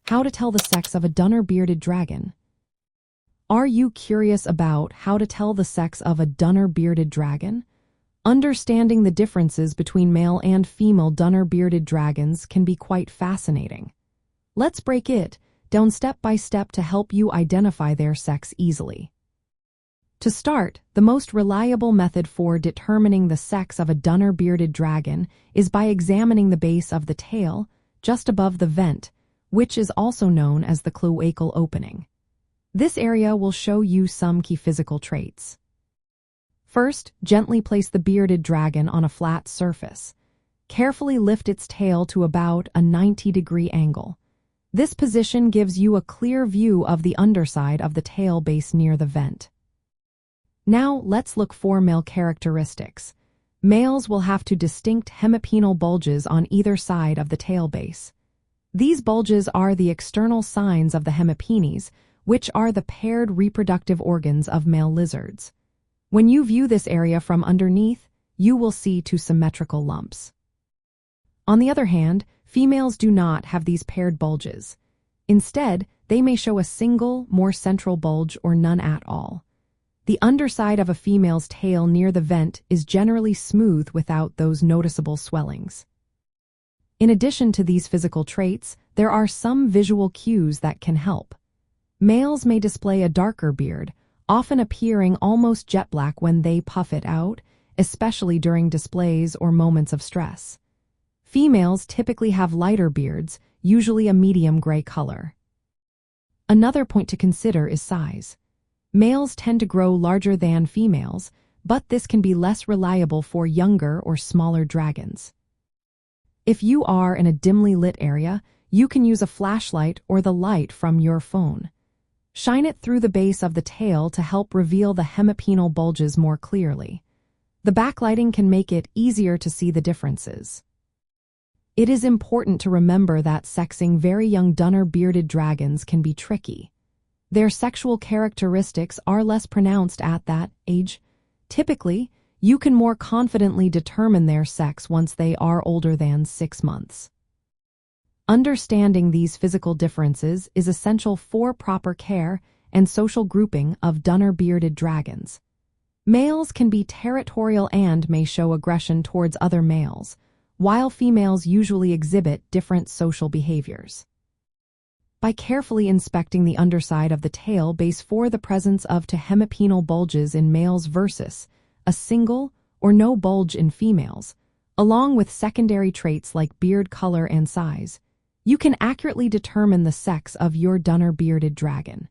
How to tell the sex of a dunner-bearded dragon. Are you curious about how to tell the sex of a dunner-bearded dragon? Understanding the differences between male and female dunner-bearded dragons can be quite fascinating. Let's break it down step by step to help you identify their sex easily. To start, the most reliable method for determining the sex of a dunner-bearded dragon is by examining the base of the tail, just above the vent, which is also known as the cloacal opening. This area will show you some key physical traits. First, gently place the bearded dragon on a flat surface. Carefully lift its tail to about a 90-degree angle. This position gives you a clear view of the underside of the tail base near the vent. Now, let's look for male characteristics. Males will have distinct hemipenal bulges on either side of the tail base. These bulges are the external signs of the hemipenes, which are the paired reproductive organs of male lizards. When you view this area from underneath, you will see two symmetrical lumps. On the other hand, females do not have these paired bulges. Instead, they may show a single, more central bulge or none at all. The underside of a female's tail near the vent is generally smooth without those noticeable swellings. In addition to these physical traits, there are some visual cues that can help. Males may display a darker beard, often appearing almost jet black when they puff it out, especially during displays or moments of stress. Females typically have lighter beards, usually a medium gray color. Another point to consider is size. Males tend to grow larger than females, but this can be less reliable for younger or smaller dragons. If you are in a dimly lit area, you can use a flashlight or the light from your phone. Shine it through the base of the tail to help reveal the hemipenal bulges more clearly. The backlighting can make it easier to see the differences. It is important to remember that sexing very young dunner-bearded dragons can be tricky. Their sexual characteristics are less pronounced at that age. Typically, you can more confidently determine their sex once they are older than 6 months. Understanding these physical differences is essential for proper care and social grouping of dunner-bearded dragons. Males can be territorial and may show aggression towards other males, while females usually exhibit different social behaviors. By carefully inspecting the underside of the tail base for the presence of two hemipenal bulges in males versus a single or no bulge in females, along with secondary traits like beard color and size, you can accurately determine the sex of your dunner-bearded dragon.